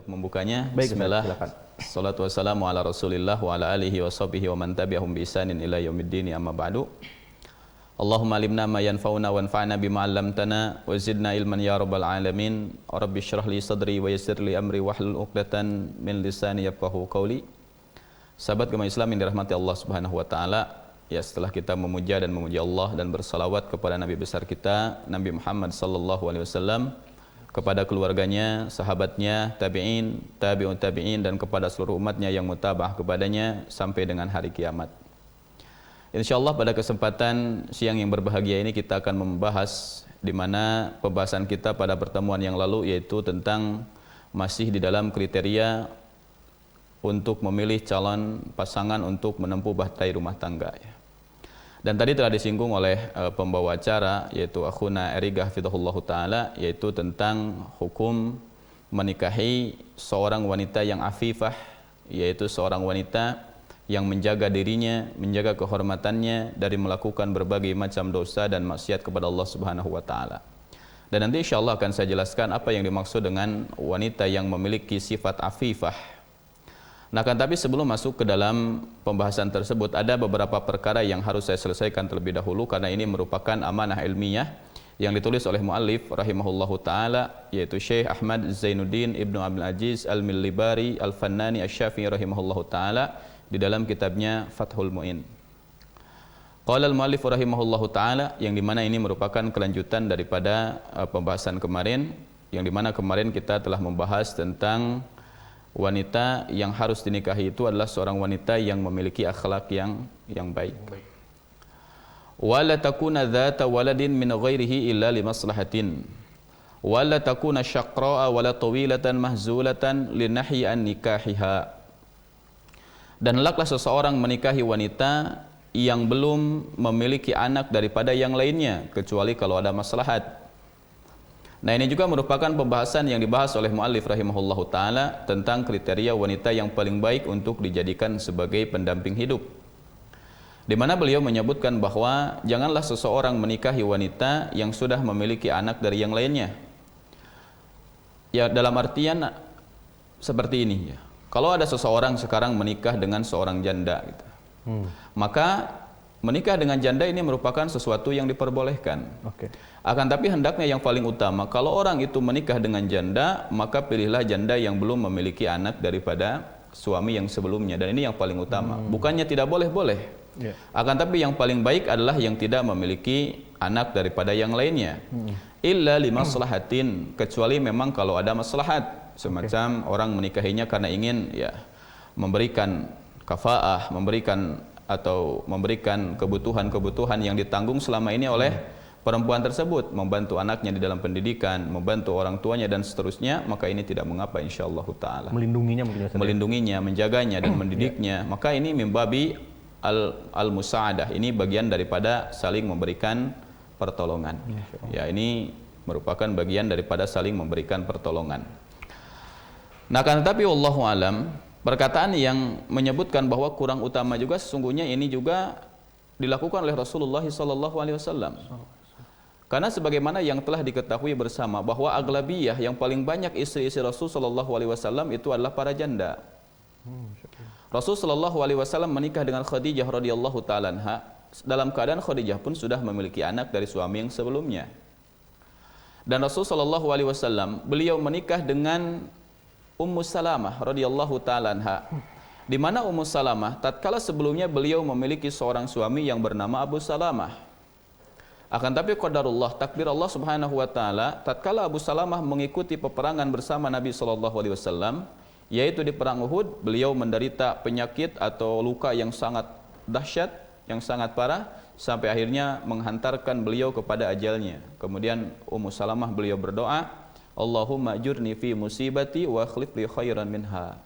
untuk membukanya. Baik, Bismillah. silakan. Salatu wassalamu ala Rasulillah wa ala alihi wa sahbihi wa man tabi'ahum bi ihsanin ila yaumiddin, amma ba'du. Allahumma alimna ma yanfa'una wanfa'na bima 'allamtana wa zidna ilman ya rabbal alamin. Rabbi shrah li sadri wa yassir li amri wahlul 'uqdatan min lisani yafqahu qawli. Sahabat agama Islam yang dirahmati Allah Subhanahu wa taala, ya, setelah kita memuja dan memuji Allah dan bersalawat kepada Nabi besar kita Nabi Muhammad sallallahu alaihi wasallam, kepada keluarganya, sahabatnya, tabi'in, tabi'un tabi'in, dan kepada seluruh umatnya yang mutabah kepadanya sampai dengan hari kiamat. InsyaAllah pada kesempatan siang yang berbahagia ini kita akan membahas, di mana pembahasan kita pada pertemuan yang lalu yaitu tentang masih di dalam kriteria untuk memilih calon pasangan untuk menempuh bahtera rumah tangga, ya. Dan tadi telah disinggung oleh pembawa acara, yaitu akhuna Eriga hafizahullah ta'ala, yaitu tentang hukum menikahi seorang wanita yang afifah, yaitu seorang wanita yang menjaga dirinya, menjaga kehormatannya dari melakukan berbagai macam dosa dan maksiat kepada Allah Subhanahu wa taala. Dan nanti insyaallah akan saya jelaskan apa yang dimaksud dengan wanita yang memiliki sifat afifah. Nah, kan tapi sebelum masuk ke dalam pembahasan tersebut, ada beberapa perkara yang harus saya selesaikan terlebih dahulu, karena ini merupakan amanah ilmiah yang ditulis oleh muallif rahimahullahu taala, yaitu Syekh Ahmad Zainuddin Ibnu Abdul Aziz Al-Millibari Al-Fannani Asy-Syafi'i rahimahullahu taala di dalam kitabnya Fathul Mu'in. Qala al-muallif rahimahullahu taala, yang dimana ini merupakan kelanjutan daripada pembahasan kemarin, yang dimana kemarin kita telah membahas tentang wanita yang harus dinikahi itu adalah seorang wanita yang memiliki akhlak yang baik. Wala takuna dzata waladin min ghairihi illa limaslahatin. Wala takuna syaqra'a wala tawilatan mahzulatan linahyi an nikahiha. Dan hendaklah seseorang menikahi wanita yang belum memiliki anak daripada yang lainnya, kecuali kalau ada maslahat. Nah, ini juga merupakan pembahasan yang dibahas oleh muallif rahimahullahu taala tentang kriteria wanita yang paling baik untuk dijadikan sebagai pendamping hidup. Di mana beliau menyebutkan bahwa janganlah seseorang menikahi wanita yang sudah memiliki anak dari yang lainnya. Ya, dalam artian seperti ini, ya. Kalau ada seseorang sekarang menikah dengan seorang janda gitu, maka menikah dengan janda ini merupakan sesuatu yang diperbolehkan. Akan tapi hendaknya yang paling utama, kalau orang itu menikah dengan janda, maka pilihlah janda yang belum memiliki anak daripada suami yang sebelumnya. Dan ini yang paling utama. Bukannya tidak boleh-boleh. Akan tapi yang paling baik adalah yang tidak memiliki anak daripada yang lainnya. Illa limaslahatin, kecuali memang kalau ada maslahat. Semacam orang menikahinya karena ingin, ya, memberikan kafaah, memberikan kebutuhan-kebutuhan yang ditanggung selama ini oleh perempuan tersebut, membantu anaknya di dalam pendidikan, membantu orang tuanya dan seterusnya, maka ini tidak mengapa insyaallah taala. Melindunginya mungkin, melindunginya, menjaganya dan mendidiknya, maka ini mimbabi al-musa'adah, ini bagian daripada saling memberikan pertolongan. Ya, ini merupakan bagian daripada saling memberikan pertolongan. Nah, kan tapi wallahu alam, perkataan yang menyebutkan bahwa kurang utama juga sesungguhnya ini juga dilakukan oleh Rasulullah SAW. Karena sebagaimana yang telah diketahui bersama bahwa aglabiyah yang paling banyak istri-istri Rasul SAW itu adalah para janda. Rasul SAW menikah dengan Khadijah radhiyallahu ta'ala anha dalam keadaan Khadijah pun sudah memiliki anak dari suami yang sebelumnya. Dan Rasul SAW beliau menikah dengan Ummu Salamah radhiyallahu ta'ala anha, di mana Ummu Salamah tatkala sebelumnya beliau memiliki seorang suami yang bernama Abu Salamah. Akan tapi qadarullah, takdir Allah Subhanahu wa taala, tatkala Abu Salamah mengikuti peperangan bersama Nabi sallallahu alaihi wasallam, yaitu di perang Uhud, beliau menderita penyakit atau luka yang sangat dahsyat, yang sangat parah, sampai akhirnya menghantarkan beliau kepada ajalnya. Kemudian Ummu Salamah beliau berdoa, Allahumma ajurni fi musibati wa akhlif li khairan minha.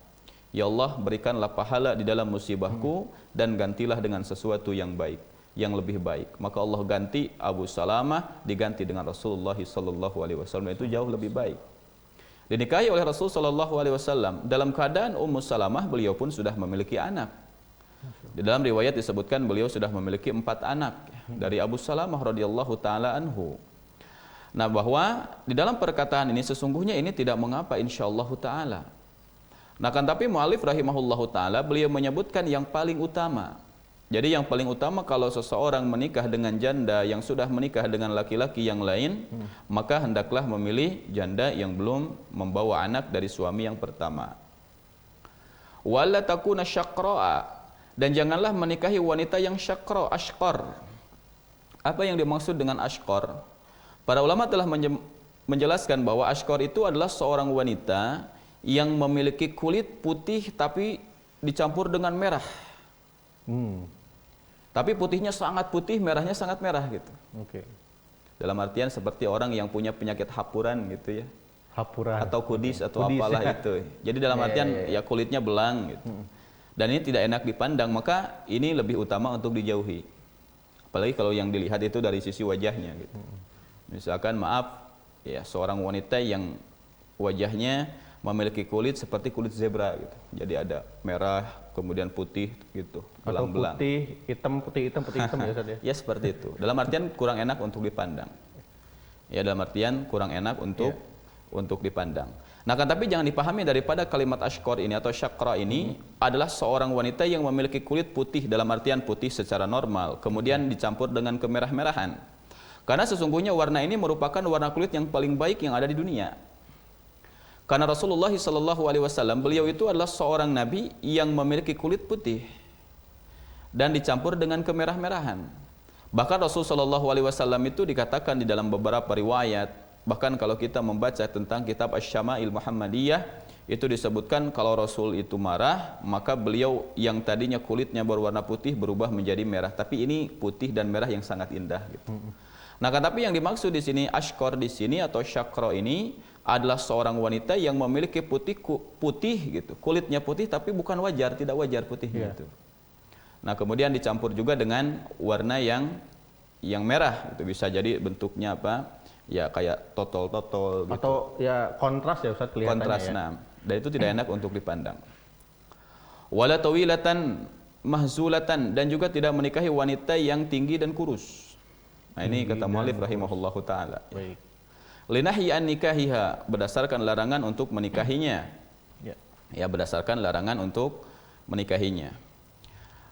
Ya Allah, berikanlah pahala di dalam musibahku dan gantilah dengan sesuatu yang baik, yang lebih baik. Maka Allah ganti Abu Salamah diganti dengan Rasulullah sallallahu alaihi wasallam, itu jauh lebih baik. Dinikahi oleh Rasul sallallahu alaihi wasallam dalam keadaan Ummu Salamah beliau pun sudah memiliki anak. Di dalam riwayat disebutkan beliau sudah memiliki 4 anak dari Abu Salamah radhiyallahu taala anhu. Nah, bahwa di dalam perkataan ini sesungguhnya ini tidak mengapa insyaallah taala. Nah kan tapi mu'alif rahimahullahu ta'ala beliau menyebutkan yang paling utama. Jadi yang paling utama kalau seseorang menikah dengan janda yang sudah menikah dengan laki-laki yang lain, maka hendaklah memilih janda yang belum membawa anak dari suami yang pertama. Wala takuna syaqra'a, dan janganlah menikahi wanita yang syaqra, ashqar. Apa yang dimaksud dengan ashqar? Para ulama telah menjelaskan bahwa ashqar itu adalah seorang wanita yang memiliki kulit putih tapi dicampur dengan merah. Tapi putihnya sangat putih, merahnya sangat merah gitu. Oke. Dalam artian seperti orang yang punya penyakit hapuran gitu ya. Hapuran. Atau kudis atau apalah itu. Jadi dalam artian ya kulitnya belang gitu. Dan ini tidak enak dipandang, maka ini lebih utama untuk dijauhi. Apalagi kalau yang dilihat itu dari sisi wajahnya gitu. Misalkan maaf ya seorang wanita yang wajahnya memiliki kulit seperti kulit zebra gitu. Jadi ada merah, kemudian putih gitu, belang-belang. Putih, hitam, putih, hitam, putih, hitam ya Ustaz ya. Ya seperti itu. Dalam artian kurang enak untuk dipandang. Ya dalam artian kurang enak untuk dipandang. Nah kan tapi jangan dipahami daripada kalimat ashqar ini atau syaqra ini adalah seorang wanita yang memiliki kulit putih dalam artian putih secara normal, kemudian dicampur dengan kemerah-merahan. Karena sesungguhnya warna ini merupakan warna kulit yang paling baik yang ada di dunia. Karena Rasulullah SAW beliau itu adalah seorang nabi yang memiliki kulit putih dan dicampur dengan kemerah-merahan. Bahkan Rasulullah SAW itu dikatakan di dalam beberapa riwayat, bahkan kalau kita membaca tentang kitab Asy-Syama'il Muhammadiyah, itu disebutkan kalau Rasul itu marah, maka beliau yang tadinya kulitnya berwarna putih berubah menjadi merah. Tapi ini putih dan merah yang sangat indah gitu. Nah, tapi yang dimaksud di sini ashqar di sini atau syaqra ini adalah seorang wanita yang memiliki putih gitu, kulitnya putih tapi bukan wajar, tidak wajar putihnya itu. Nah kemudian dicampur juga dengan warna yang merah, itu bisa jadi bentuknya apa? Ya kayak totol-totol. Gitu. Atau ya kontras ya Ustaz kelihatannya. Kontras, nah, dan itu tidak enak untuk dipandang. Wala tawilatan mahzulatan, dan juga tidak menikahi wanita yang tinggi dan kurus. Nah ini kata mu'alif rahimahullahu ta'ala. Baik. Linahyi an nikahiha, berdasarkan larangan untuk menikahinya. Ya, berdasarkan larangan untuk menikahinya.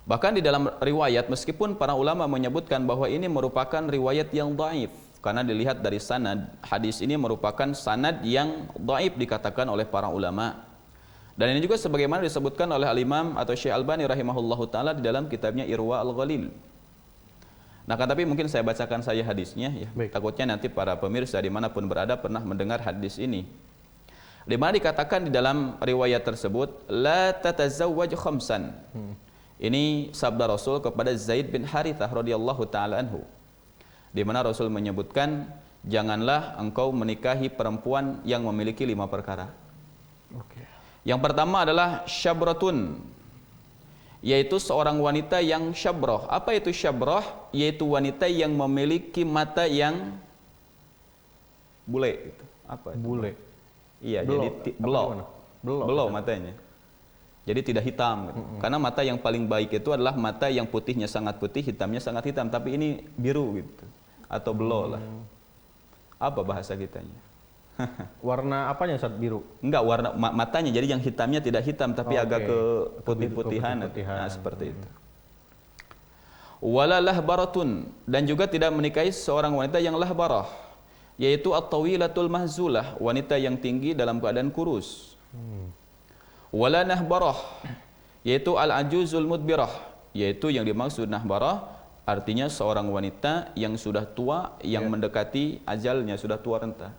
Bahkan di dalam riwayat, meskipun para ulama menyebutkan bahwa ini merupakan riwayat yang dhaif, karena dilihat dari sanad, hadis ini merupakan sanad yang dhaif dikatakan oleh para ulama. Dan ini juga sebagaimana disebutkan oleh Al-Imam atau Syekh Albani rahimahullahu ta'ala di dalam kitabnya Irwa Al-Ghalil. Nah, tapi mungkin saya bacakan saja hadisnya ya. Takutnya nanti para pemirsa dimanapun berada pernah mendengar hadis ini. Di mana dikatakan di dalam riwayat tersebut, la tatazawwaj khamsan. Ini sabda Rasul kepada Zaid bin Harithah radhiyallahu taala anhu. Di mana Rasul menyebutkan, janganlah engkau menikahi perempuan yang memiliki 5 perkara. Yang pertama adalah syabratun, yaitu seorang wanita yang syabrah. Apa itu syabrah? Yaitu wanita yang memiliki mata yang bule. Apa itu? Bule. Iya, jadi belok matanya. Jadi tidak hitam. Gitu. Karena mata yang paling baik itu adalah mata yang putihnya sangat putih, hitamnya sangat hitam. Tapi ini biru gitu, atau belok lah. Apa bahasa kitanya? Warna apanya Ustaz biru? Enggak, warna matanya. Jadi yang hitamnya tidak hitam tapi agak ke putih-putihan. Nah, seperti itu. Wala lahbaratun, dan juga tidak menikahi seorang wanita yang lahbarah, yaitu at-tawilatul mahzulah, wanita yang tinggi dalam keadaan kurus. Wala nahbarah, yaitu al-ajuzul mudbirah, yaitu yang dimaksud nahbarah artinya seorang wanita yang sudah tua, yang mendekati ajalnya, sudah tua renta.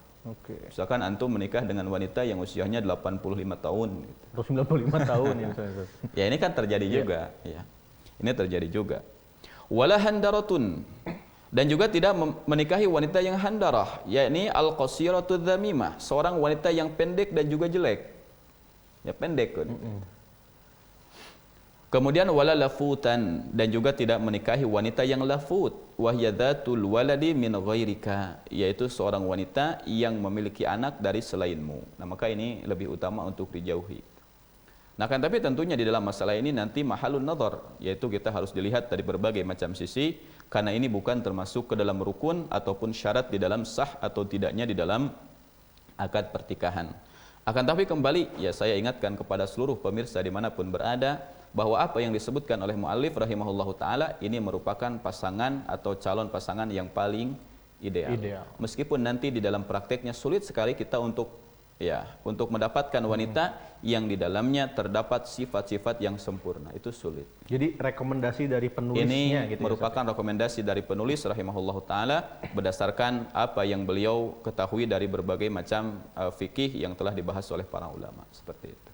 Misalkan antum menikah dengan wanita yang usianya 85 tahun gitu. Atau 95 tahun ya. Ya ini kan terjadi juga ya. Ini terjadi juga. Wala handaratun, dan juga tidak menikahi wanita yang handarah, yakni al-qasiratu dzamimah, seorang wanita yang pendek dan juga jelek. Ya pendek kan. Kemudian wala lafutan, dan juga tidak menikahi wanita yang lafut, wahyadatul waladi min ghairika, yaitu seorang wanita yang memiliki anak dari selainmu. Nah, maka ini lebih utama untuk dijauhi. Nah, kan tapi tentunya di dalam masalah ini nanti mahalun nadhar, yaitu kita harus dilihat dari berbagai macam sisi, karena ini bukan termasuk ke dalam rukun ataupun syarat di dalam sah atau tidaknya di dalam akad pertikahan. Akan tapi kembali, ya saya ingatkan kepada seluruh pemirsa dimanapun berada, bahwa apa yang disebutkan oleh muallif rahimahullahu ta'ala ini merupakan pasangan atau calon pasangan yang paling ideal. Meskipun nanti di dalam prakteknya sulit sekali kita untuk mendapatkan wanita yang di dalamnya terdapat sifat-sifat yang sempurna, itu sulit. Jadi rekomendasi dari penulisnya ini gitu merupakan rekomendasi dari penulis rahimahullahu taala berdasarkan apa yang beliau ketahui dari berbagai macam fikih yang telah dibahas oleh para ulama, seperti itu.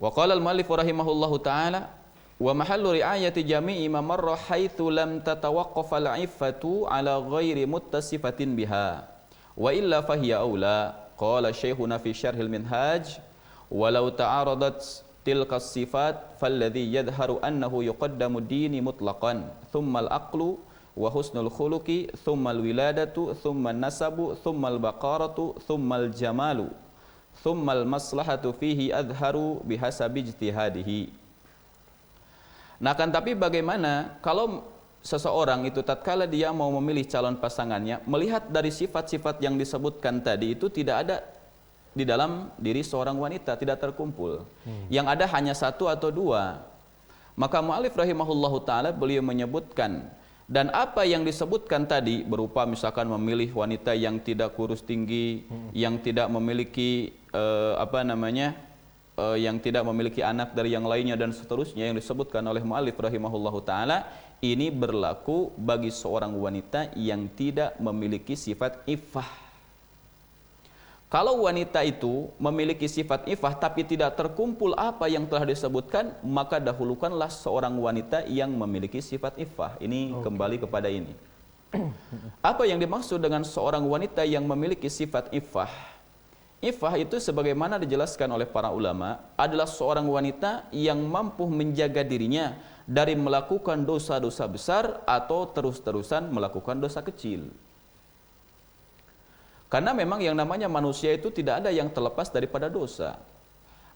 Wa qala al-muallif rahimahullahu taala wa mahallu ri'ayati jami'i ma marra haitsu lam tatawaqqaf al-'iffatu ala ghairi muttasifatin biha wa illa fahiya aula. Qala syekhuna fi syarhil minhaj walau ta'aradat tilka sifat falladhi yadharu annahu yuqaddamu dini mutlaqan thumma al-aqlu wa husnul khuluqi thumma al-wiladatu thumma an-nasabu thumma al-baqaratu thumma al-jamalu thumma al-maslahatu fihi adharu bihasabi ijtihadihi. Nah, kan tapi bagaimana kalau seseorang itu tatkala dia mau memilih calon pasangannya, melihat dari sifat-sifat yang disebutkan tadi itu tidak ada di dalam diri seorang wanita, tidak terkumpul. Yang ada hanya satu atau dua. Maka mu'alif rahimahullahu ta'ala beliau menyebutkan, dan apa yang disebutkan tadi berupa misalkan memilih wanita yang tidak kurus tinggi, yang tidak memiliki yang tidak memiliki anak dari yang lainnya dan seterusnya yang disebutkan oleh mu'alif rahimahullahu ta'ala, ini berlaku bagi seorang wanita yang tidak memiliki sifat iffah. Kalau wanita itu memiliki sifat iffah tapi tidak terkumpul apa yang telah disebutkan, maka dahulukanlah seorang wanita yang memiliki sifat iffah. Ini kembali kepada ini. Apa yang dimaksud dengan seorang wanita yang memiliki sifat iffah? Iffah itu sebagaimana dijelaskan oleh para ulama adalah seorang wanita yang mampu menjaga dirinya dari melakukan dosa-dosa besar atau terus-terusan melakukan dosa kecil. Karena memang yang namanya manusia itu tidak ada yang terlepas daripada dosa.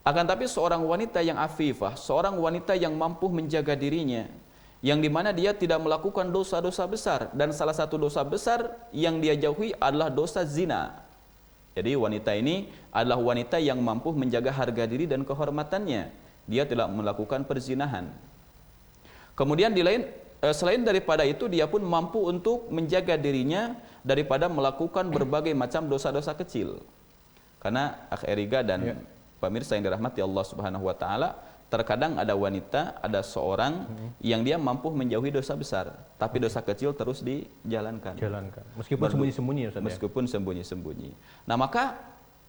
Akan tapi seorang wanita yang afifah, seorang wanita yang mampu menjaga dirinya, yang dimana dia tidak melakukan dosa-dosa besar, dan salah satu dosa besar yang dia jauhi adalah dosa zina. Jadi wanita ini adalah wanita yang mampu menjaga harga diri dan kehormatannya. Dia tidak melakukan perzinahan. Kemudian selain daripada itu, dia pun mampu untuk menjaga dirinya daripada melakukan berbagai macam dosa-dosa kecil. Karena akh Eriga dan pemirsa yang dirahmati Allah Subhanahu wa taala, terkadang ada wanita, ada seorang yang dia mampu menjauhi dosa besar, tapi dosa kecil terus dijalankan. Meskipun sembunyi-sembunyi, Ustaz. Meskipun sembunyi-sembunyi. Nah, maka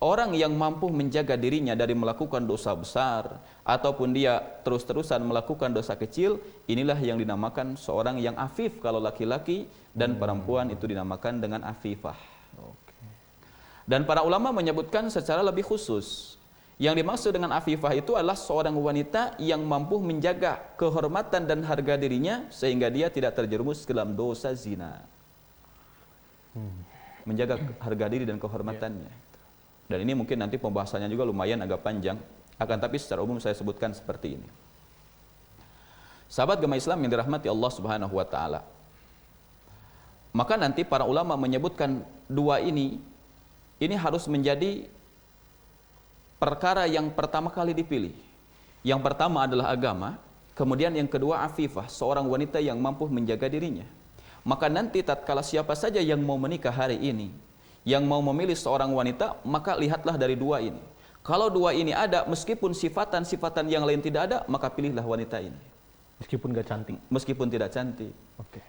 orang yang mampu menjaga dirinya dari melakukan dosa besar ataupun dia terus-terusan melakukan dosa kecil, inilah yang dinamakan seorang yang afif kalau laki-laki, dan perempuan itu dinamakan dengan afifah. Dan para ulama menyebutkan secara lebih khusus, yang dimaksud dengan afifah itu adalah seorang wanita yang mampu menjaga kehormatan dan harga dirinya sehingga dia tidak terjerumus ke dalam dosa zina. Menjaga harga diri dan kehormatannya. Dan ini mungkin nanti pembahasannya juga lumayan agak panjang, akan tapi secara umum saya sebutkan seperti ini. Sahabat agama Islam yang dirahmati Allah Subhanahu wa taala. Maka nanti para ulama menyebutkan dua ini harus menjadi perkara yang pertama kali dipilih. Yang pertama adalah agama, kemudian yang kedua afifah, seorang wanita yang mampu menjaga dirinya. Maka nanti tatkala siapa saja yang mau menikah hari ini, yang mau memilih seorang wanita, maka lihatlah dari dua ini. Kalau dua ini ada, meskipun sifatan-sifatan yang lain tidak ada, maka pilihlah wanita ini. Meskipun gak cantik. Meskipun tidak cantik.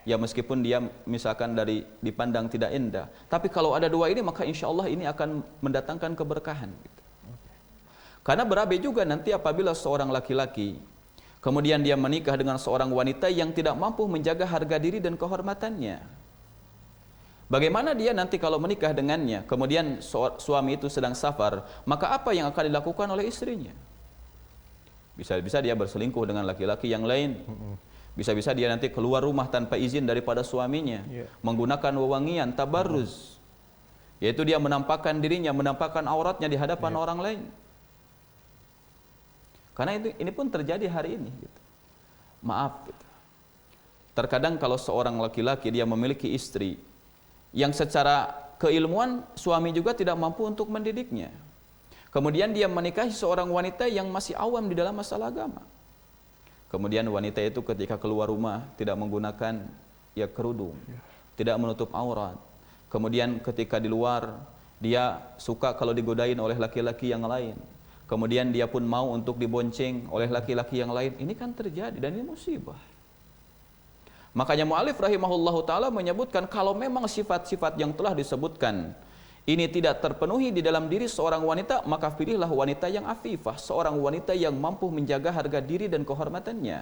Ya meskipun dia misalkan dari dipandang tidak indah. Tapi kalau ada dua ini, maka insya Allah ini akan mendatangkan keberkahan. Karena berabe juga nanti apabila seorang laki-laki kemudian dia menikah dengan seorang wanita yang tidak mampu menjaga harga diri dan kehormatannya. Bagaimana dia nanti kalau menikah dengannya, kemudian suami itu sedang safar, maka apa yang akan dilakukan oleh istrinya? Bisa-bisa dia berselingkuh dengan laki-laki yang lain. Bisa-bisa dia nanti keluar rumah tanpa izin daripada suaminya, menggunakan wewangian, tabarruz. Yaitu dia menampakkan dirinya, menampakkan auratnya di hadapan orang lain. Karena ini pun terjadi hari ini. Gitu. Maaf. Gitu. Terkadang kalau seorang laki-laki dia memiliki istri yang secara keilmuan, suami juga tidak mampu untuk mendidiknya. Kemudian dia menikahi seorang wanita yang masih awam di dalam masalah agama. Kemudian wanita itu ketika keluar rumah tidak menggunakan ya kerudung, tidak menutup aurat. Kemudian ketika di luar dia suka kalau digodain oleh laki-laki yang lain. Kemudian dia pun mau untuk dibonceng oleh laki-laki yang lain. Ini kan terjadi dan ini musibah. Makanya mu'alif rahimahullahu ta'ala menyebutkan kalau memang sifat-sifat yang telah disebutkan ini tidak terpenuhi di dalam diri seorang wanita, maka pilihlah wanita yang afifah, seorang wanita yang mampu menjaga harga diri dan kehormatannya.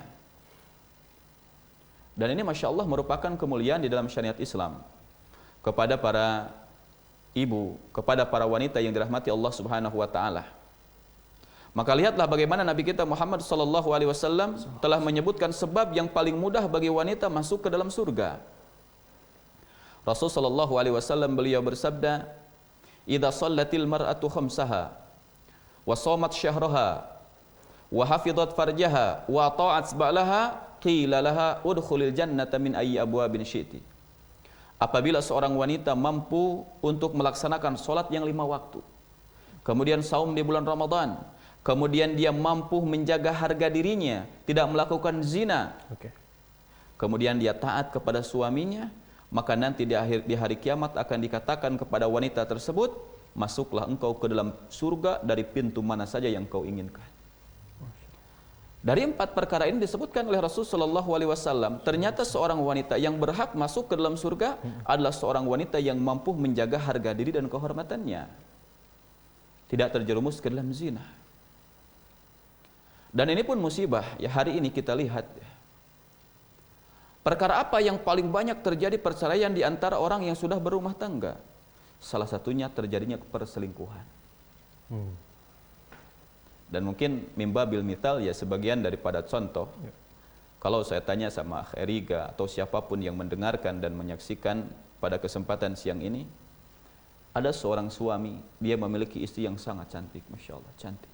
Dan ini Masya Allah merupakan kemuliaan di dalam syariat Islam kepada para ibu, kepada para wanita yang dirahmati Allah Subhanahu wa Ta'ala. Maka lihatlah bagaimana Nabi kita Muhammad SAW telah menyebutkan sebab yang paling mudah bagi wanita masuk ke dalam surga. Rasulullah SAW beliau bersabda, "Idza shallatil mar'atu khamsaha wa shamat syahraha wa hafizat farjaha wa ta'at ba'laha qila laha udkhulil jannata min ayyi abwabin syi'ti." Apabila seorang wanita mampu untuk melaksanakan salat yang 5 waktu, kemudian saum di bulan Ramadan, kemudian dia mampu menjaga harga dirinya, tidak melakukan zina, kemudian dia taat kepada suaminya, maka nanti di hari kiamat akan dikatakan kepada wanita tersebut, masuklah engkau ke dalam surga dari pintu mana saja yang kau inginkan. Dari 4 perkara ini disebutkan oleh Rasulullah SAW, ternyata seorang wanita yang berhak masuk ke dalam surga adalah seorang wanita yang mampu menjaga harga diri dan kehormatannya, tidak terjerumus ke dalam zina. Dan ini pun musibah, ya hari ini kita lihat. Perkara apa yang paling banyak terjadi perceraian di antara orang yang sudah berumah tangga? Salah satunya terjadinya perselingkuhan. Dan mungkin mimbabil mithal ya sebagian daripada contoh. Kalau saya tanya sama Akh Eriga atau siapapun yang mendengarkan dan menyaksikan pada kesempatan siang ini, ada seorang suami, dia memiliki istri yang sangat cantik, Masya Allah, cantik.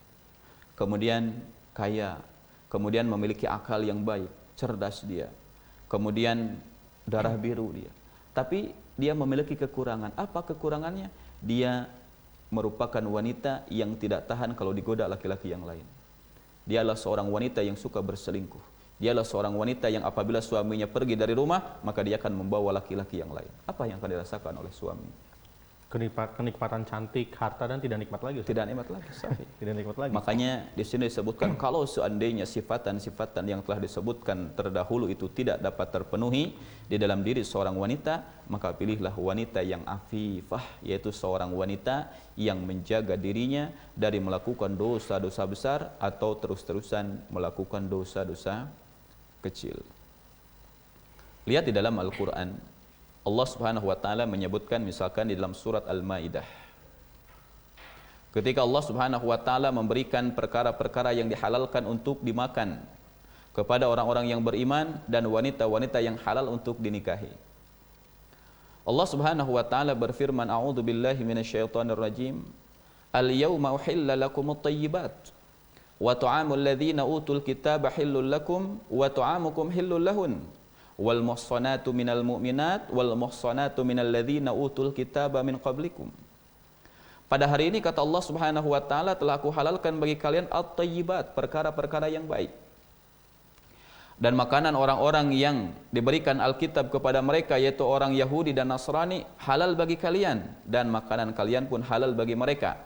Kemudian kaya, kemudian memiliki akal yang baik, cerdas dia. Kemudian darah biru dia. Tapi dia memiliki kekurangan. Apa kekurangannya? Dia merupakan wanita yang tidak tahan kalau digoda laki-laki yang lain. Dia adalah seorang wanita yang suka berselingkuh. Dia adalah seorang wanita yang apabila suaminya pergi dari rumah, maka dia akan membawa laki-laki yang lain. Apa yang akan dirasakan oleh suami? Kenikmatan cantik, harta, dan tidak nikmat lagi. Ustaz. Tidak nikmat lagi, sahih. Tidak nikmat lagi. Makanya di sini disebutkan kalau seandainya sifatan-sifatan yang telah disebutkan terdahulu itu tidak dapat terpenuhi di dalam diri seorang wanita, maka pilihlah wanita yang afifah, yaitu seorang wanita yang menjaga dirinya dari melakukan dosa-dosa besar atau terus-terusan melakukan dosa-dosa kecil. Lihat di dalam Al-Quran, Allah Subhanahu wa Ta'ala menyebutkan misalkan di dalam surat Al-Maidah, ketika Allah Subhanahu wa Ta'ala memberikan perkara-perkara yang dihalalkan untuk dimakan kepada orang-orang yang beriman dan wanita-wanita yang halal untuk dinikahi. Allah Subhanahu wa Ta'ala berfirman, "A'udzu billahi minasyaitonir rajim. Al-yauma uhilla lakumut thayyibat wa ta'amul ladzina utul kitaba hillul lakum wa ta'amukum hillul lahun. Wal muhsanatu minal mu'minat wal muhsanatu minal ladzina utul kitaba min qablikum." Pada hari ini kata Allah Subhanahu wa Ta'ala, telah aku halalkan bagi kalian at-thayyibat, perkara-perkara yang baik. Dan makanan orang-orang yang diberikan Alkitab kepada mereka, yaitu orang Yahudi dan Nasrani, halal bagi kalian, dan makanan kalian pun halal bagi mereka.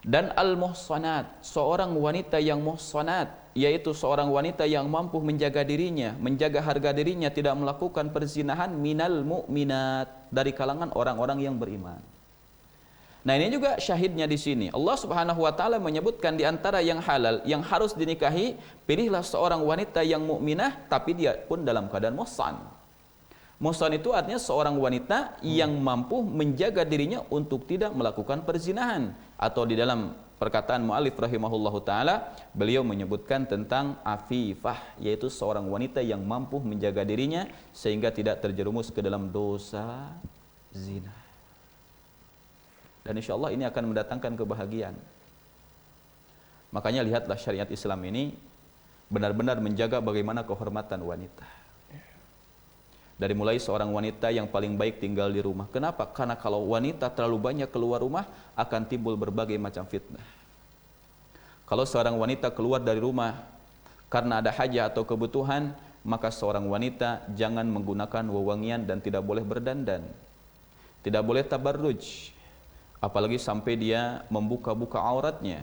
Dan al-muhsanat, seorang wanita yang muhsanat, yaitu seorang wanita yang mampu menjaga dirinya, menjaga harga dirinya, tidak melakukan perzinahan, minal mu'minat, dari kalangan orang-orang yang beriman. Nah, ini juga syahidnya di sini. Allah Subhanahu wa Ta'ala menyebutkan di antara yang halal yang harus dinikahi, pilihlah seorang wanita yang mukminah tapi dia pun dalam keadaan muhsan. Muhsan itu artinya seorang wanita yang mampu menjaga dirinya untuk tidak melakukan perzinahan, atau di dalam perkataan mu'alif rahimahullahu ta'ala, beliau menyebutkan tentang afifah, yaitu seorang wanita yang mampu menjaga dirinya sehingga tidak terjerumus ke dalam dosa zina. Dan insya Allah ini akan mendatangkan kebahagiaan. Makanya lihatlah syariat Islam ini benar-benar menjaga bagaimana kehormatan wanita. Dari mulai seorang wanita yang paling baik tinggal di rumah. Kenapa? Karena kalau wanita terlalu banyak keluar rumah akan timbul berbagai macam fitnah. Kalau seorang wanita keluar dari rumah karena ada hajat atau kebutuhan, maka seorang wanita jangan menggunakan wewangian dan tidak boleh berdandan. Tidak boleh tabarruj. Apalagi sampai dia membuka-buka auratnya.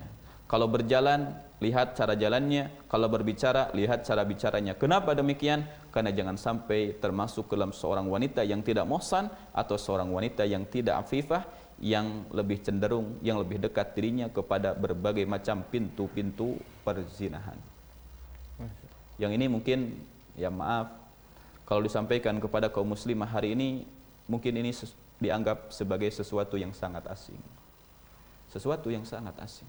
Kalau berjalan, lihat cara jalannya. Kalau berbicara, lihat cara bicaranya. Kenapa demikian? Karena jangan sampai termasuk dalam seorang wanita yang tidak muhsan atau seorang wanita yang tidak afifah, yang lebih cenderung, yang lebih dekat dirinya kepada berbagai macam pintu-pintu perzinahan. Yang ini mungkin, ya maaf, kalau disampaikan kepada kaum muslimah hari ini, mungkin ini dianggap sebagai sesuatu yang sangat asing. Sesuatu yang sangat asing.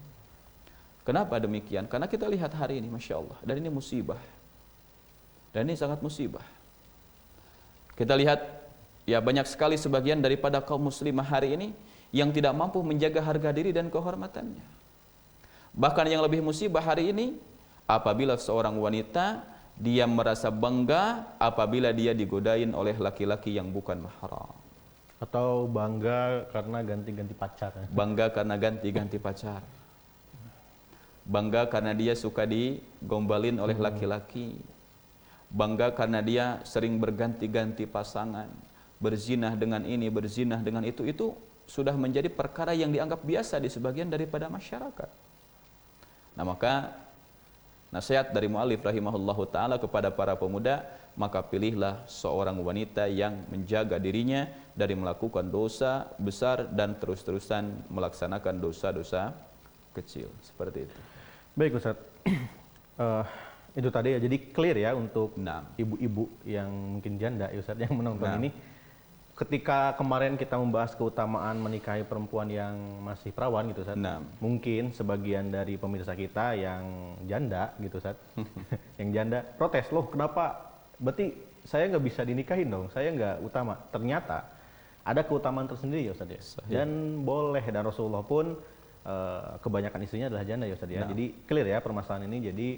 Kenapa demikian? Karena kita lihat hari ini, Masya Allah, dan ini musibah. Dan ini sangat musibah. Kita lihat, ya banyak sekali sebagian daripada kaum muslimah hari ini yang tidak mampu menjaga harga diri dan kehormatannya. Bahkan yang lebih musibah hari ini, apabila seorang wanita, dia merasa bangga apabila dia digodain oleh laki-laki yang bukan mahram. Atau bangga karena ganti-ganti pacar. Bangga karena ganti-ganti pacar. Bangga karena dia suka digombalin oleh laki-laki. Bangga karena dia sering berganti-ganti pasangan. Berzinah dengan ini, berzinah dengan itu. Itu sudah menjadi perkara yang dianggap biasa di sebagian daripada masyarakat. Nah maka nasihat dari mu'allif rahimahullahu ta'ala kepada para pemuda, maka pilihlah seorang wanita yang menjaga dirinya dari melakukan dosa besar dan terus-terusan melaksanakan dosa-dosa kecil. Seperti itu. Baik Ustaz, itu tadi ya, jadi clear ya untuk Nah. ibu-ibu yang mungkin janda ya Ustaz yang menonton ini. Ketika kemarin kita membahas keutamaan menikahi perempuan yang masih perawan gitu Ustaz. Mungkin sebagian dari pemirsa kita yang janda gitu Ustaz. Yang janda protes, loh kenapa? Berarti saya nggak bisa dinikahin dong, saya nggak utama. Ternyata ada keutamaan tersendiri ya Ustaz ya. Dan boleh, dan Rasulullah pun kebanyakan istrinya adalah janda ya Ustaz ya. Jadi clear ya permasalahan ini, jadi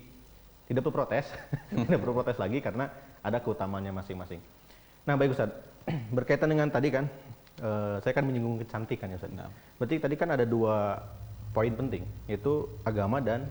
tidak perlu protes, tidak perlu protes lagi karena ada keutamaannya masing-masing. Nah baik Ustaz, berkaitan dengan tadi kan, saya kan menyinggung kecantikan ya Ustaz. Berarti tadi kan ada dua poin penting, yaitu agama dan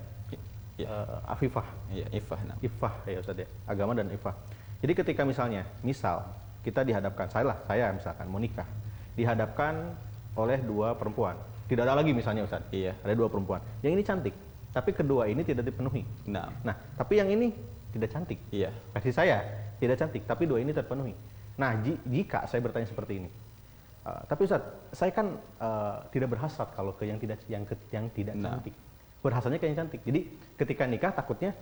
afifah. Iya, ifah. Ifah ya Ustaz ya, agama dan ifah. Jadi ketika misal kita dihadapkan, saya misalkan mau nikah, dihadapkan oleh dua perempuan. Tidak ada lagi misalnya Ustaz, ada dua perempuan. Yang ini cantik, tapi kedua ini tidak dipenuhi. Nah, tapi yang ini tidak cantik. Versi saya tidak cantik, tapi dua ini terpenuhi. Nah, jika saya bertanya seperti ini, tapi Ustaz, saya kan tidak berhasrat kalau ke yang tidak cantik. Berhasratnya ke yang cantik. Jadi ketika nikah takutnya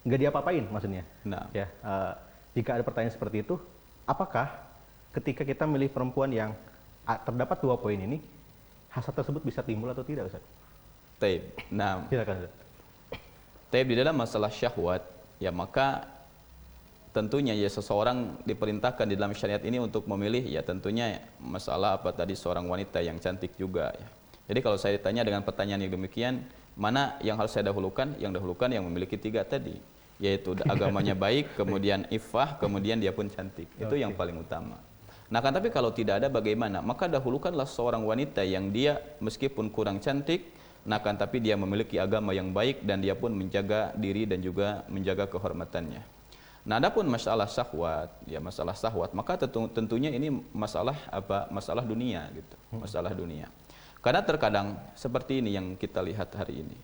nggak diapa-apain maksudnya. Ya, jika ada pertanyaan seperti itu, apakah ketika kita milih perempuan yang terdapat dua poin ini, hasrat tersebut bisa timbul atau tidak Ustaz? Taib. Nah, silakan Ustaz. Taib, di dalam masalah syahwat, ya maka tentunya ya seseorang diperintahkan di dalam syariat ini untuk memilih, ya tentunya masalah apa tadi, seorang wanita yang cantik juga ya. Jadi kalau saya ditanya dengan pertanyaan yang demikian, mana yang harus saya dahulukan? Yang dahulukan yang memiliki tiga tadi, yaitu agamanya baik, kemudian ifah, kemudian dia pun cantik. Itu yang paling utama. Nah kan, tapi kalau tidak ada bagaimana? Maka dahulukanlah seorang wanita yang dia meskipun kurang cantik, nah kan tapi dia memiliki agama yang baik dan dia pun menjaga diri dan juga menjaga kehormatannya. Nah, adapun masalah syahwat, ya masalah syahwat, maka tentunya ini masalah apa? Masalah dunia gitu. Masalah dunia. Karena terkadang seperti ini yang kita lihat hari ini.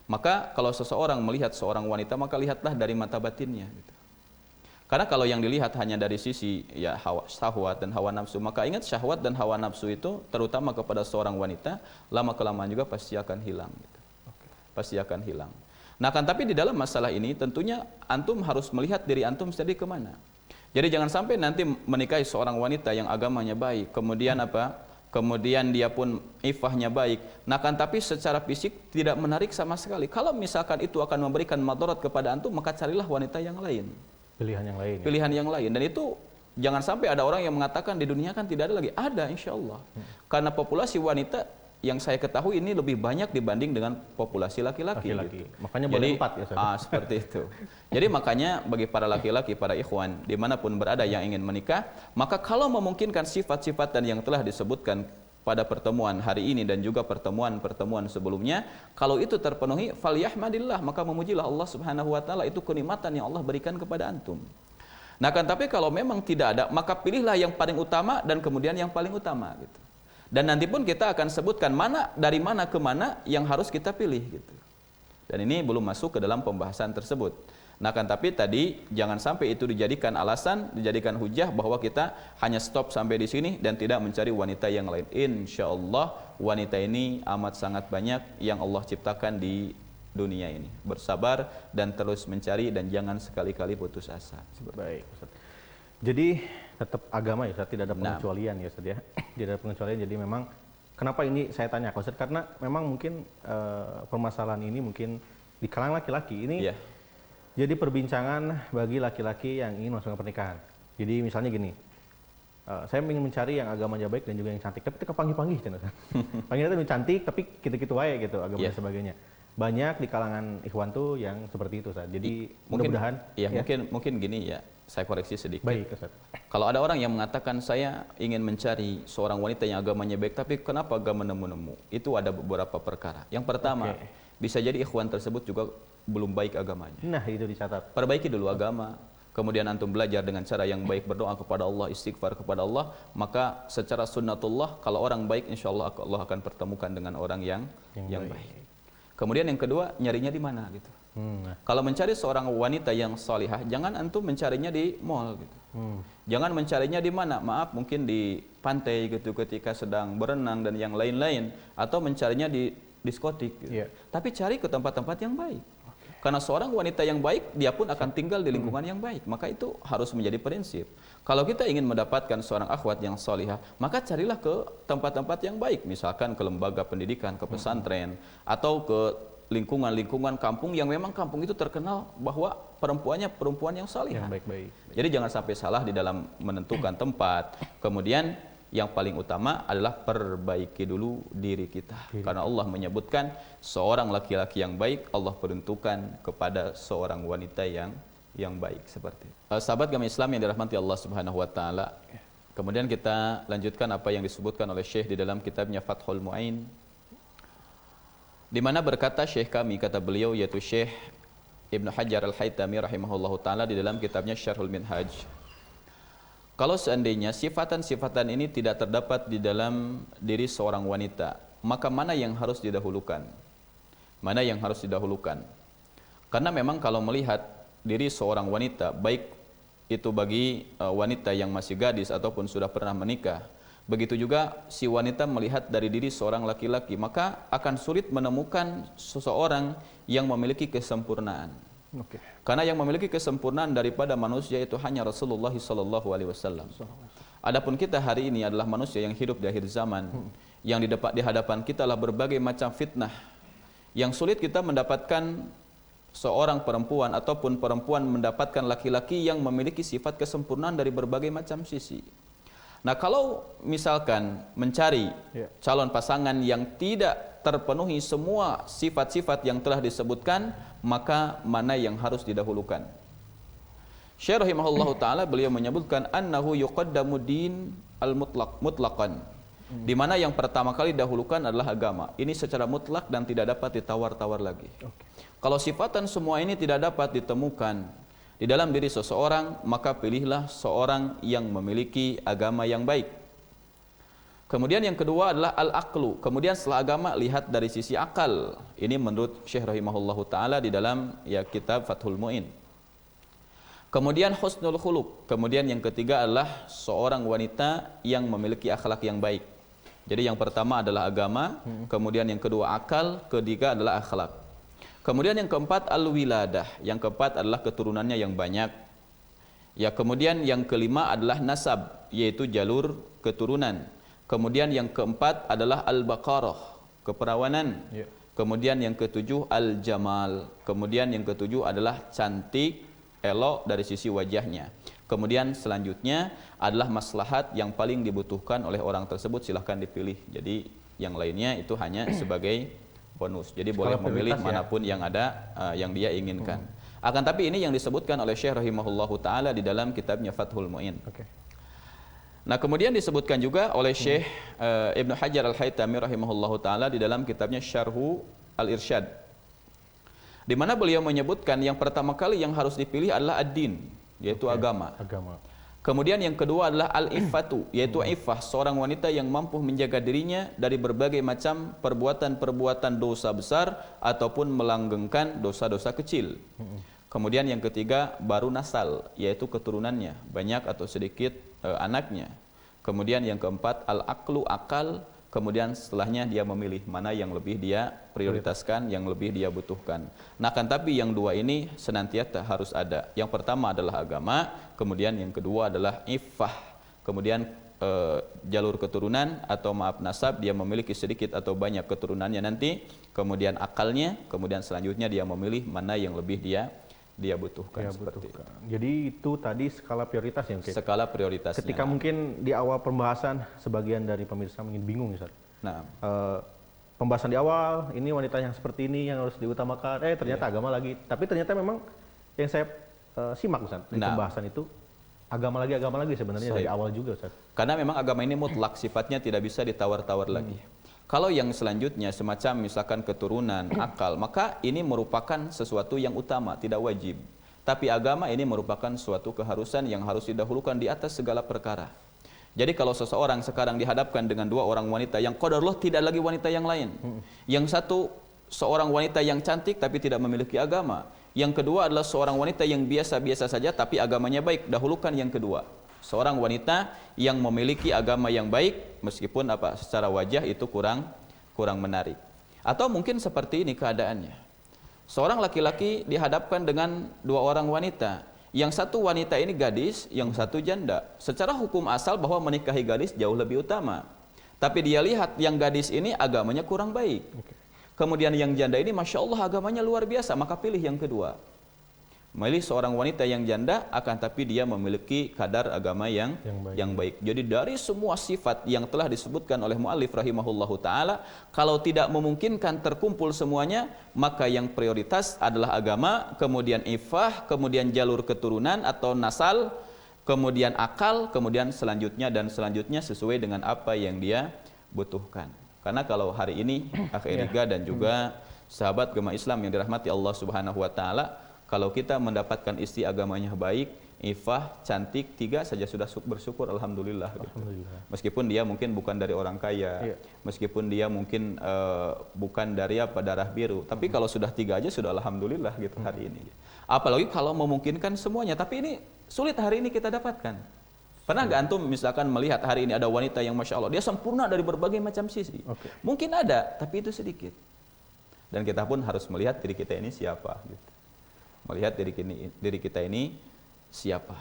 Maka kalau seseorang melihat seorang wanita, maka lihatlah dari mata batinnya gitu. Karena kalau yang dilihat hanya dari sisi ya syahwat dan hawa nafsu, maka ingat syahwat dan hawa nafsu itu terutama kepada seorang wanita lama kelamaan juga pasti akan hilang gitu. Pasti akan hilang. Nah kan, tapi di dalam masalah ini tentunya antum harus melihat diri antum sendiri kemana. Jadi jangan sampai nanti menikahi seorang wanita yang agamanya baik, kemudian apa? Kemudian dia pun ifahnya baik. Nah kan, tapi secara fisik tidak menarik sama sekali. Kalau misalkan itu akan memberikan madarat kepada antum, maka carilah wanita yang lain. Pilihan yang lain. Pilihan yang lain. Dan itu jangan sampai ada orang yang mengatakan di dunia kan tidak ada lagi. Ada, insya Allah. Karena populasi wanita yang saya ketahui ini lebih banyak dibanding dengan populasi laki-laki. Gitu. Makanya boleh 4 ya, seperti itu. Jadi makanya bagi para laki-laki, para ikhwan, dimanapun berada yang ingin menikah, maka kalau memungkinkan sifat-sifat dan yang telah disebutkan pada pertemuan hari ini dan juga pertemuan-pertemuan sebelumnya, kalau itu terpenuhi, falyahmadillah, maka memujilah Allah Subhanahu wa taala, itu kenikmatan yang Allah berikan kepada antum. Nah, kan tapi kalau memang tidak ada, maka pilihlah yang paling utama dan kemudian yang paling utama gitu. Dan nanti pun kita akan sebutkan dari mana ke mana yang harus kita pilih gitu. Dan ini belum masuk ke dalam pembahasan tersebut. Nah, kan tapi tadi jangan sampai itu dijadikan alasan, dijadikan hujah bahwa kita hanya stop sampai di sini dan tidak mencari wanita yang lain. Insya Allah wanita ini amat sangat banyak yang Allah ciptakan di dunia ini. Bersabar dan terus mencari dan jangan sekali-kali putus asa. Baik, Ustaz. Jadi tetap agama ya Ustaz, tidak ada pengecualian ya Ustaz ya. Tidak ada pengecualian, jadi memang kenapa ini saya tanya Ustaz, karena memang mungkin permasalahan ini mungkin di kalangan laki-laki ini jadi perbincangan bagi laki-laki yang ingin masuk ke pernikahan. Jadi misalnya gini, saya ingin mencari yang agamanya baik dan juga yang cantik, tapi kita panggil-panggil gitu. Panggilnya itu cantik tapi gitu-gitu aja gitu agamanya sebagainya. Banyak di kalangan ikhwan tuh yang seperti itu Ustaz. Jadi mudah-mudahan mungkin gini ya. Saya koreksi sedikit. Baik, Ustaz. Kalau ada orang yang mengatakan saya ingin mencari seorang wanita yang agamanya baik, tapi kenapa gak menemu-nemu? Itu ada beberapa perkara. Yang pertama, bisa jadi ikhwan tersebut juga belum baik agamanya. Nah, itu dicatat. Perbaiki dulu agama, kemudian antum belajar dengan cara yang baik, berdoa kepada Allah, istighfar kepada Allah, maka secara sunnatullah kalau orang baik insya Allah akan pertemukan dengan orang yang baik. Kemudian yang kedua, nyarinya di mana gitu. Kalau mencari seorang wanita yang salihah, jangan antum mencarinya di mall gitu. Jangan mencarinya di mana? Maaf, mungkin di pantai gitu ketika sedang berenang dan yang lain-lain, atau mencarinya di diskotik gitu. Tapi cari ke tempat-tempat yang baik. Karena seorang wanita yang baik, dia pun akan tinggal di lingkungan yang baik. Maka itu harus menjadi prinsip. Kalau kita ingin mendapatkan seorang akhwat yang salihah, maka carilah ke tempat-tempat yang baik. Misalkan ke lembaga pendidikan, ke pesantren, atau ke lingkungan kampung yang memang kampung itu terkenal bahwa perempuannya perempuan yang salihah. Baik. Jadi jangan sampai salah di dalam menentukan tempat. Kemudian yang paling utama adalah perbaiki dulu diri kita. Karena Allah menyebutkan seorang laki-laki yang baik Allah peruntukkan kepada seorang wanita yang baik seperti itu. Sahabat kami Islam yang dirahmati Allah Subhanahu wa taala. Kemudian kita lanjutkan apa yang disebutkan oleh Syekh di dalam kitabnya Fathul Mu'in, di mana berkata Syekh kami, kata beliau yaitu Syekh Ibnu Hajar Al-Haytami rahimahullahu taala di dalam kitabnya Syarhul Minhaj, kalau seandainya sifatan-sifatan ini tidak terdapat di dalam diri seorang wanita, maka mana yang harus didahulukan? Mana yang harus didahulukan? Karena memang kalau melihat diri seorang wanita, baik itu bagi wanita yang masih gadis ataupun sudah pernah menikah, begitu juga si wanita melihat dari diri seorang laki-laki, maka akan sulit menemukan seseorang yang memiliki kesempurnaan. Karena yang memiliki kesempurnaan daripada manusia itu hanya Rasulullah SAW. Adapun kita hari ini adalah manusia yang hidup di akhir zaman, yang di hadapan kita lah berbagai macam fitnah, yang sulit kita mendapatkan seorang perempuan ataupun perempuan mendapatkan laki-laki yang memiliki sifat kesempurnaan dari berbagai macam sisi. Nah, kalau misalkan mencari calon pasangan yang tidak terpenuhi semua sifat-sifat yang telah disebutkan, maka mana yang harus didahulukan? Syekh rahimahullahu taala beliau menyebutkan annahu yuqaddamu din al-mutlaqan. Di mana yang pertama kali dahulukan adalah agama. Ini secara mutlak dan tidak dapat ditawar-tawar lagi. Kalau sifatan semua ini tidak dapat ditemukan di dalam diri seseorang, maka pilihlah seorang yang memiliki agama yang baik. Kemudian yang kedua adalah al-aqlu. Kemudian setelah agama, lihat dari sisi akal. Ini menurut Syekh rahimahullahu taala di dalam kitab Fathul Mu'in. Kemudian husnul khuluq. Kemudian yang ketiga adalah seorang wanita yang memiliki akhlak yang baik. Jadi yang pertama adalah agama, kemudian yang kedua akal, ketiga adalah akhlak. Kemudian yang keempat al-wiladah, yang keempat adalah keturunannya yang banyak. Ya, kemudian yang kelima adalah nasab, yaitu jalur keturunan. Kemudian yang keempat adalah al-baqarah, keperawanan. Kemudian yang ketujuh al-jamal. Kemudian yang ketujuh adalah cantik, elok dari sisi wajahnya. Kemudian selanjutnya adalah maslahat yang paling dibutuhkan oleh orang tersebut, silahkan dipilih. Jadi Yang lainnya itu hanya sebagai bonus. Jadi Skala boleh memilih prioritas, manapun yang ada yang dia inginkan. Akan tapi ini yang disebutkan oleh Syekh rahimahullahu taala di dalam kitabnya Fathul Mu'in. Nah, kemudian disebutkan juga oleh Syekh Ibnu Hajar Al-Haytami rahimahullahu taala di dalam kitabnya Syarhu Al-Irsyad, di mana beliau menyebutkan yang pertama kali yang harus dipilih adalah ad-din, yaitu agama. Kemudian yang kedua adalah al-iffatu, yaitu iffah, seorang wanita yang mampu menjaga dirinya dari berbagai macam perbuatan-perbuatan dosa besar ataupun melanggengkan dosa-dosa kecil. Kemudian yang ketiga baru nasal, yaitu keturunannya, banyak atau sedikit anaknya. Kemudian yang keempat al-aqlu, akal. Kemudian setelahnya dia memilih mana yang lebih dia prioritaskan, yang lebih dia butuhkan. Nah, kan tapi yang dua ini senantiasa harus ada. Yang pertama adalah agama, kemudian yang kedua adalah iffah. Kemudian jalur keturunan atau maaf nasab, dia memiliki sedikit atau banyak keturunannya nanti. Kemudian akalnya, kemudian selanjutnya dia memilih mana yang lebih dia butuhkan. Seperti itu. Jadi itu tadi skala prioritas ya, Ustaz? Skala prioritasnya. Ketika mungkin di awal pembahasan sebagian dari pemirsa mungkin bingung, Ustaz. Nah, pembahasan di awal ini wanita yang seperti ini yang harus diutamakan. Ternyata agama lagi. Tapi ternyata memang yang saya simak, Ustaz, di pembahasan itu agama lagi sebenarnya dari awal juga, Ustaz. Karena memang agama ini mutlak, sifatnya tidak bisa ditawar-tawar lagi. Kalau yang selanjutnya semacam misalkan keturunan, akal, maka ini merupakan sesuatu yang utama, tidak wajib. Tapi agama ini merupakan suatu keharusan yang harus didahulukan di atas segala perkara. Jadi kalau seseorang sekarang dihadapkan dengan dua orang wanita yang qadarullah tidak lagi wanita yang lain. Yang satu seorang wanita yang cantik tapi tidak memiliki agama. Yang kedua adalah seorang wanita yang biasa-biasa saja tapi agamanya baik. Dahulukan yang kedua. Seorang wanita yang memiliki agama yang baik meskipun secara wajah itu kurang menarik. Atau mungkin seperti ini keadaannya. Seorang laki-laki dihadapkan dengan dua orang wanita. Yang satu wanita ini gadis, yang satu janda. Secara hukum asal bahwa menikahi gadis jauh lebih utama. Tapi dia lihat yang gadis ini agamanya kurang baik. Kemudian yang janda ini Masya Allah agamanya luar biasa, maka pilih yang kedua. Memilih seorang wanita yang janda akan tapi dia memiliki kadar agama yang baik. Jadi dari semua sifat yang telah disebutkan oleh muallif rahimahullahu taala, kalau tidak memungkinkan terkumpul semuanya, maka yang prioritas adalah agama, kemudian iffah, kemudian jalur keturunan atau nasal, kemudian akal, kemudian selanjutnya dan selanjutnya sesuai dengan apa yang dia butuhkan. Karena kalau hari ini Akh Eriga dan juga sahabat agama Islam yang dirahmati Allah Subhanahu wa taala, kalau kita mendapatkan istri agamanya baik, iffah, cantik, 3 saja sudah bersyukur, alhamdulillah. Meskipun dia mungkin bukan dari orang kaya, meskipun dia mungkin bukan dari darah biru, tapi kalau sudah 3 aja sudah alhamdulillah gitu hari ini. Apalagi kalau memungkinkan semuanya, tapi ini sulit hari ini kita dapatkan. Pernah nggak antum misalkan melihat hari ini ada wanita yang Masya Allah, dia sempurna dari berbagai macam sisi. Mungkin ada, tapi itu sedikit. Dan kita pun harus melihat diri kita ini siapa gitu. Melihat diri kita ini siapa.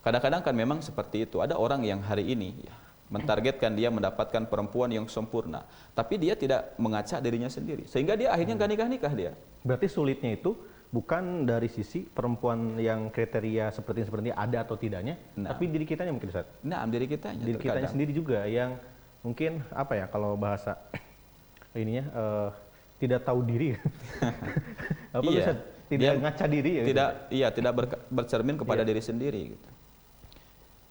Kadang-kadang kan memang seperti itu. Ada orang yang hari ini mentargetkan dia mendapatkan perempuan yang sempurna, tapi dia tidak mengacak dirinya sendiri, sehingga dia akhirnya nggak nikah dia. Berarti sulitnya itu bukan dari sisi perempuan yang kriteria seperti ini ada atau tidaknya, tapi diri kitanya mungkin, Ustaz. Diri kitanya. Diri kitanya sendiri juga yang mungkin kalau bahasa ininya tidak tahu diri. Ustaz? Tidak ngaca diri ya? Tidak bercermin kepada diri sendiri gitu.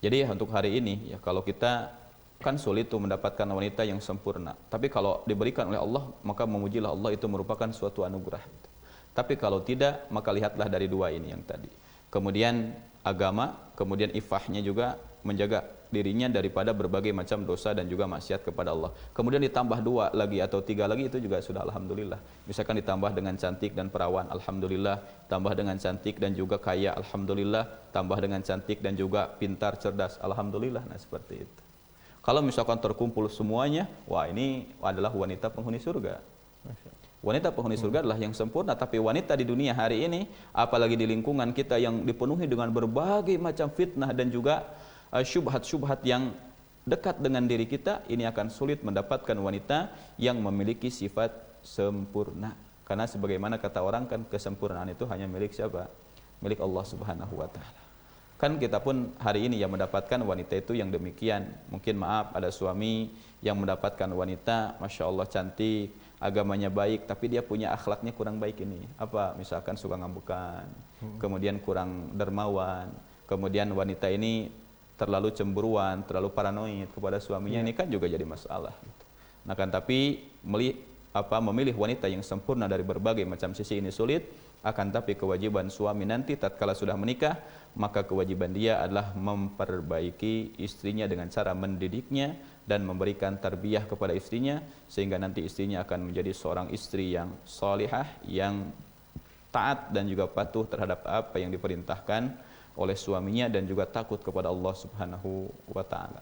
Jadi untuk hari ini kalau kita kan sulit tuh mendapatkan wanita yang sempurna. Tapi kalau diberikan oleh Allah, maka memujilah Allah, itu merupakan suatu anugerah gitu. Tapi kalau tidak, maka lihatlah dari dua ini yang tadi. Kemudian agama, kemudian iffahnya juga menjaga dirinya daripada berbagai macam dosa dan juga maksiat kepada Allah. Kemudian ditambah 2 lagi atau 3 lagi, itu juga sudah alhamdulillah. Misalkan ditambah dengan cantik dan perawan, alhamdulillah. Tambah dengan cantik dan juga kaya, alhamdulillah. Tambah dengan cantik dan juga pintar, cerdas, alhamdulillah. Nah seperti itu. Kalau misalkan terkumpul semuanya, wah ini adalah wanita penghuni surga. Wanita penghuni surga adalah yang sempurna. Tapi wanita di dunia hari ini, apalagi di lingkungan kita yang dipenuhi dengan berbagai macam fitnah dan juga syubhat-syubhat yang dekat dengan diri kita, ini akan sulit mendapatkan wanita yang memiliki sifat sempurna. Karena sebagaimana kata orang kan, kesempurnaan itu hanya milik siapa? Milik Allah Subhanahu wa taala. Kan kita pun hari ini yang mendapatkan wanita itu yang demikian. Mungkin maaf ada suami yang mendapatkan wanita, Masya Allah cantik, agamanya baik, tapi dia punya akhlaknya kurang baik ini. Apa? Misalkan suka ngambukan, kemudian kurang dermawan, kemudian wanita ini terlalu cemburuan, terlalu paranoid kepada suaminya, ini kan juga jadi masalah. Nah kan tapi memilih wanita yang sempurna dari berbagai macam sisi ini sulit, akan tapi kewajiban suami nanti tatkala sudah menikah, maka kewajiban dia adalah memperbaiki istrinya dengan cara mendidiknya dan memberikan tarbiyah kepada istrinya, sehingga nanti istrinya akan menjadi seorang istri yang salihah, yang taat dan juga patuh terhadap apa yang diperintahkan oleh suaminya dan juga takut kepada Allah Subhanahu wa taala.